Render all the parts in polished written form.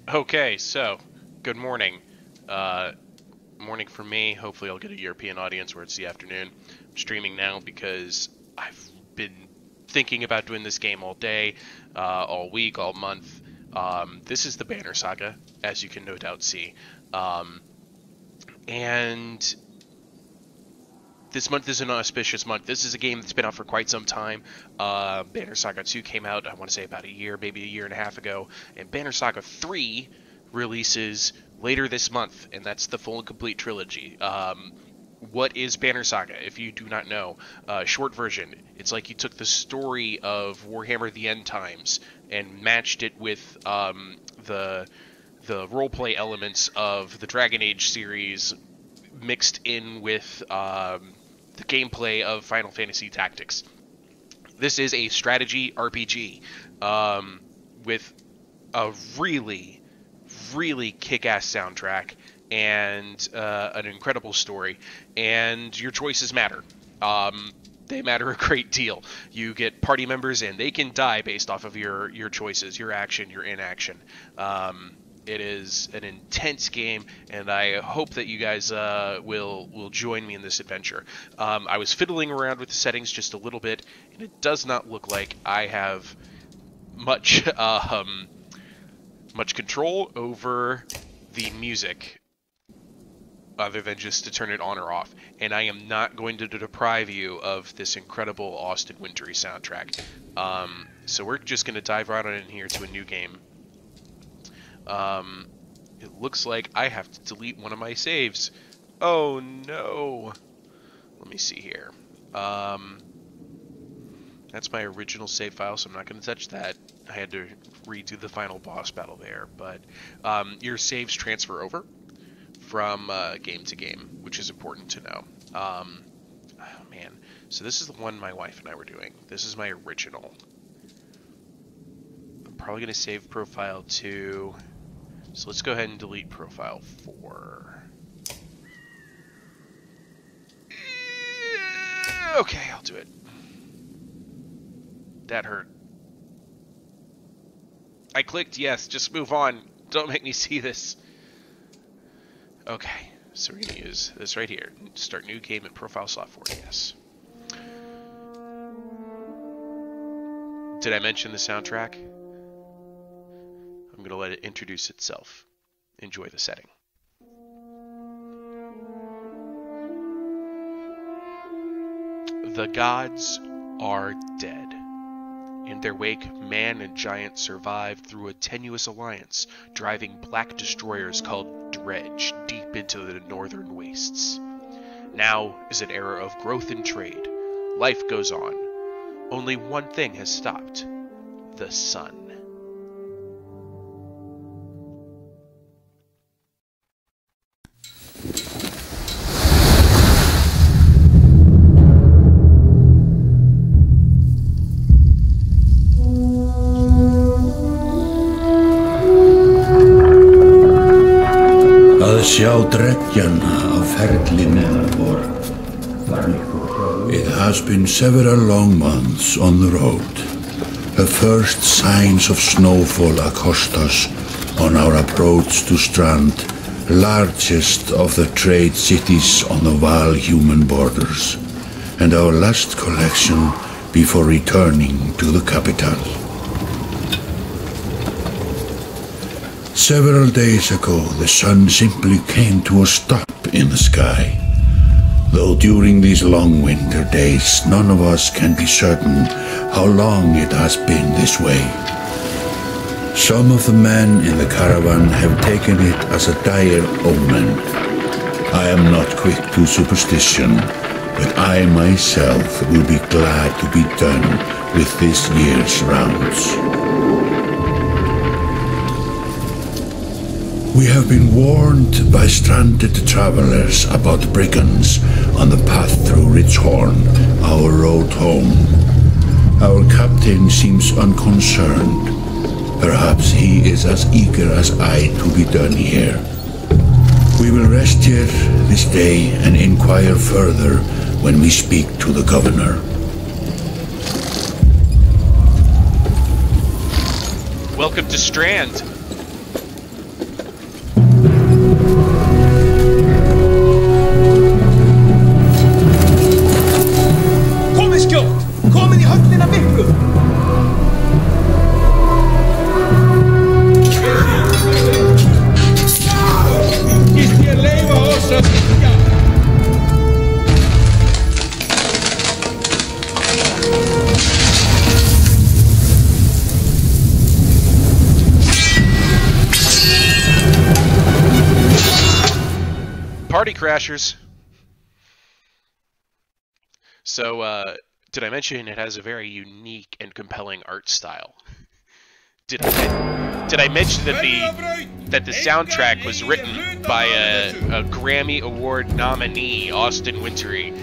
Okay, so good morning. Morning for me. Hopefully, I'll get a European audience where it's the afternoon. I'm streaming now because I've been thinking about doing this game all day, all week, all month. This is the Banner Saga, as you can no doubt see. And this month is an auspicious month. This is a game that's been out for quite some time. Banner Saga 2 came out, I want to say about a year, maybe a year and a half ago. And Banner Saga 3 releases later this month, and that's the full and complete trilogy. What is Banner Saga? If you do not know, short version, it's like you took the story of Warhammer the End Times and matched it with the roleplay elements of the Dragon Age series mixed in with the gameplay of Final Fantasy Tactics. This is a strategy RPG with a really, really kick-ass soundtrack and an incredible story, and your choices matter. They matter a great deal. You get party members, and they can die based off of your choices, your action, your inaction. It is an intense game, and I hope that you guys will join me in this adventure. I was fiddling around with the settings just a little bit, and it does not look like I have much much control over the music, other than just to turn it on or off. And I am not going to deprive you of this incredible Austin Wintory soundtrack. So we're just going to dive right on in here to a new game. It looks like I have to delete one of my saves. Oh no. Let me see here. That's my original save file, so I'm not going to touch that. I had to redo the final boss battle there, but your saves transfer over from game to game, which is important to know. Oh man. So this is the one my wife and I were doing. This is my original. I'm probably going to save profile 2. So let's go ahead and delete profile 4. Okay, I'll do it. That hurt. I clicked yes, just move on. Don't make me see this. Okay, so we're going to use this right here. Start new game in profile slot 4, yes. Did I mention the soundtrack? I'm going to let it introduce itself. Enjoy the setting. The gods are dead. In their wake, man and giant survived through a tenuous alliance, driving black destroyers called Dredge deep into the northern wastes. Now is an era of growth and trade. Life goes on. Only one thing has stopped: the sun. Sjá dreggjana á ferlinu vor. It has been several long months on the road. The first signs of snowfall accost us on our approach to Strand, largest of the trade cities on the Val-human borders, and our last collection before returning to the capital. Several days ago, the sun simply came to a stop in the sky. Though during these long winter days, none of us can be certain how long it has been this way. Some of the men in the caravan have taken it as a dire omen. I am not quick to superstition, but I myself will be glad to be done with this year's rounds. We have been warned by stranded travelers about brigands on the path through Ridgehorn, our road home. Our captain seems unconcerned. Perhaps he is as eager as I to be done here. We will rest here this day and inquire further when we speak to the governor. Welcome to Strand. Crashers. So, did I mention it has a very unique and compelling art style? Did I mention that the soundtrack was written by a Grammy Award nominee, Austin Wintory?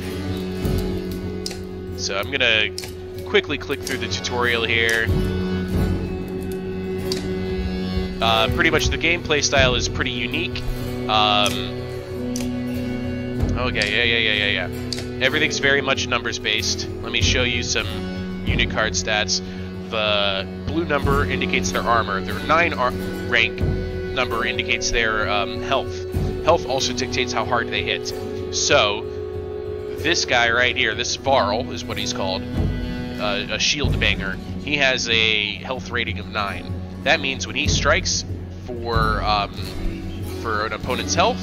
So I'm gonna quickly click through the tutorial here. Pretty much the gameplay style is pretty unique. Okay, yeah. Everything's very much numbers based. Let me show you some unit card stats. The blue number indicates their armor. Their 9 rank number indicates their health. Health also dictates how hard they hit. So, this guy right here, this Varl is what he's called, a shield banger. He has a health rating of 9. That means when he strikes for an opponent's health,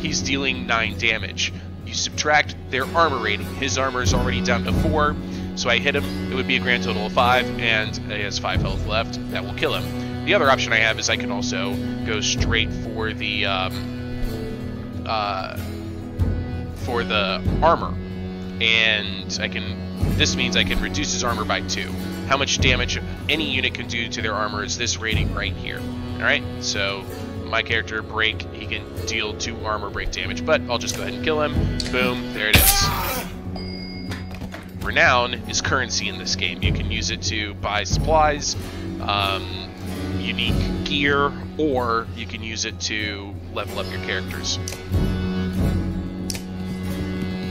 he's dealing 9 damage. You subtract their armor rating. His armor is already down to 4. So I hit him, it would be a grand total of 5, and he has 5 health left. That will kill him. The other option I have is I can also go straight for the armor, and this means I can reduce his armor by 2. How much damage any unit can do to their armor is this rating right here. Alright, so my character, Break, he can deal 2 armor break damage, but I'll just go ahead and kill him. Boom, there it is. Renown is currency in this game. You can use it to buy supplies, unique gear, or you can use it to level up your characters.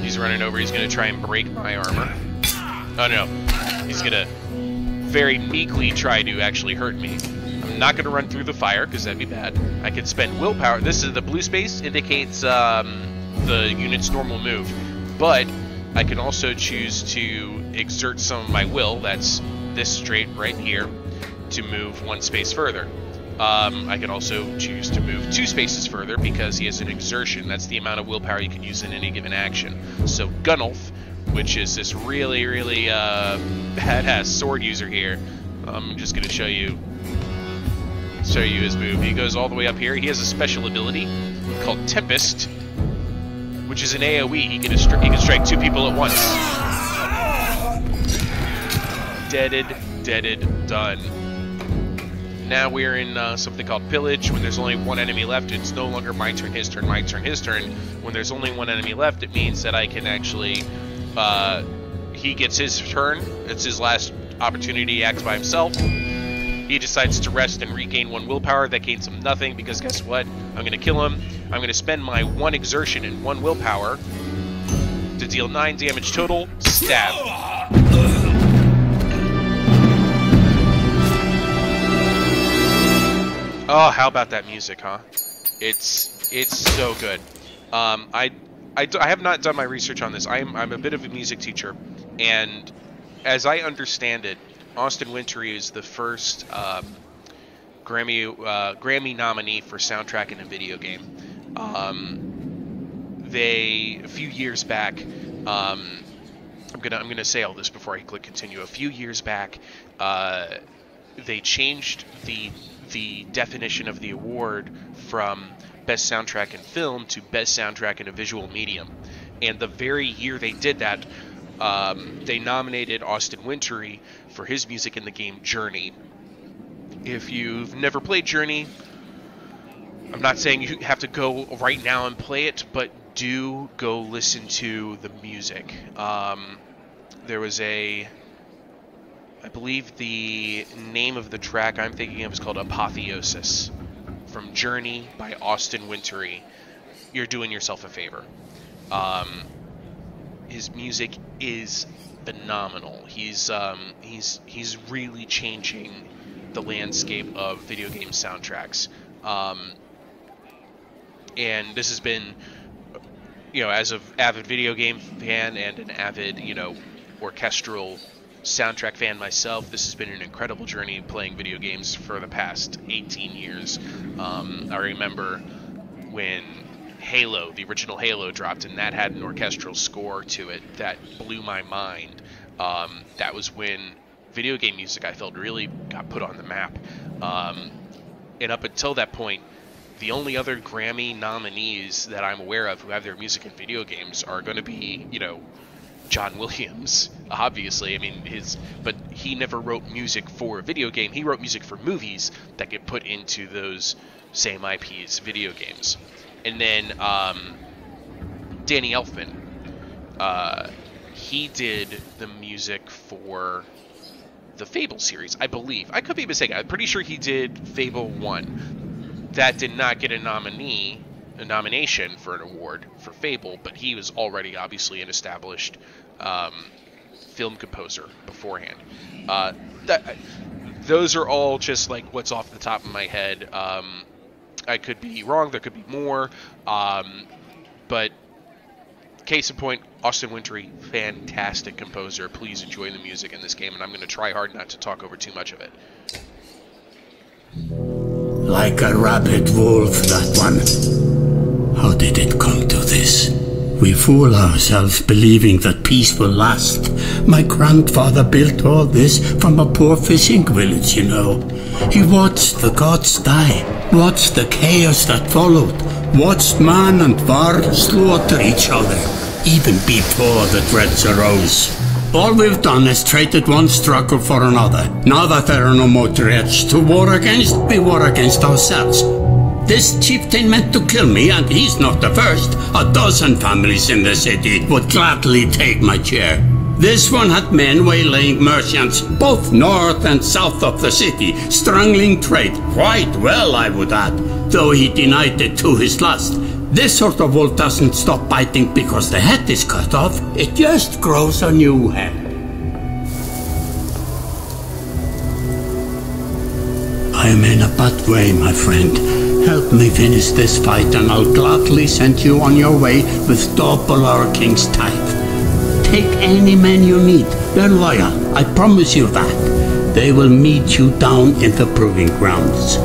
He's running over. He's going to try and break my armor. Oh no. He's going to very meekly try to actually hurt me. I'm not going to run through the fire because that'd be bad. I could spend willpower. This is the blue space indicates the unit's normal move, but I can also choose to exert some of my will, that's this straight right here, to move 1 space further. I can also choose to move 2 spaces further because he has an exertion. That's the amount of willpower you can use in any given action. So Gunnulf, which is this really, really badass sword user here, I'm just going to show you his move. He goes all the way up here. He has a special ability called Tempest, which is an AoE. He can strike 2 people at once. Deaded, done. Now we're in something called Pillage. When there's only 1 enemy left, it's no longer my turn, his turn, my turn, his turn. When there's only 1 enemy left, it means that I can actually... he gets his turn. It's his last opportunity. He acts by himself. He decides to rest and regain 1 willpower. That gains him nothing because guess what? I'm going to kill him. I'm going to spend my 1 exertion and 1 willpower to deal 9 damage total. Stab. Oh, how about that music, huh? It's so good. I have not done my research on this. I'm a bit of a music teacher, and as I understand it, Austin Wintory is the first Grammy nominee for soundtrack in a video game. A few years back, I'm gonna say all this before I click continue. A few years back, they changed the definition of the award from Best Soundtrack in Film to Best Soundtrack in a Visual Medium. And the very year they did that, they nominated Austin Wintory for his music in the game Journey. If you've never played Journey, I'm not saying you have to go right now and play it, but do go listen to the music. There was I believe the name of the track I'm thinking of is called Apotheosis from Journey by Austin Wintory. You're doing yourself a favor. His music is phenomenal. He's really changing the landscape of video game soundtracks. And this has been, as an avid video game fan and an avid, orchestral soundtrack fan myself, this has been an incredible journey playing video games for the past 18 years. I remember when Halo, the original Halo, dropped, and that had an orchestral score to it that blew my mind. That was when video game music, I felt, really got put on the map. And up until that point, the only other Grammy nominees that I'm aware of who have their music in video games are going to be, you know, John Williams, obviously. I mean, but he never wrote music for a video game. He wrote music for movies that get put into those same IPs, video games. And then Danny Elfman, he did the music for the Fable series, I believe. I could be mistaken. I'm pretty sure he did Fable 1. That did not get a nomination for an award for Fable, but he was already obviously an established film composer beforehand. Those are all just like what's off the top of my head. I could be wrong. There could be more. But case in point, Austin Wintory, fantastic composer. Please enjoy the music in this game, and I'm going to try hard not to talk over too much of it. Like a rabid wolf, that one. How did it come to this? We fool ourselves believing that peace will last. My grandfather built all this from a poor fishing village, you know. He watched the gods die, watched the chaos that followed, watched man and war slaughter each other, even before the dreads arose. All we've done is traded one struggle for another. Now that there are no more dreads to war against, we war against ourselves. This chieftain meant to kill me, and he's not the first. A dozen families in the city would gladly take my chair. This one had men waylaying merchants, both north and south of the city, strangling trade, quite well, I would add, though he denied it to his last. This sort of wolf doesn't stop biting because the head is cut off, it just grows a new head. I am in a bad way, my friend. Help me finish this fight and I'll gladly send you on your way with double our king's tithe. Take any men you need, they're loyal, I promise you that. They will meet you down in the proving grounds.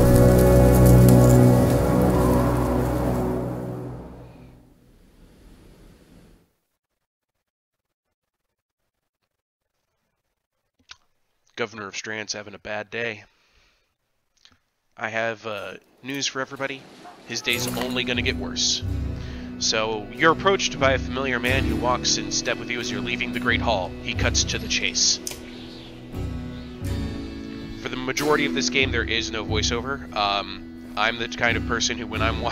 Governor of Strand's having a bad day. I have news for everybody. His day's only going to get worse. So, you're approached by a familiar man who walks in step with you as you're leaving the Great Hall. He cuts to the chase. For the majority of this game, there is no voiceover. I'm the kind of person who, when I'm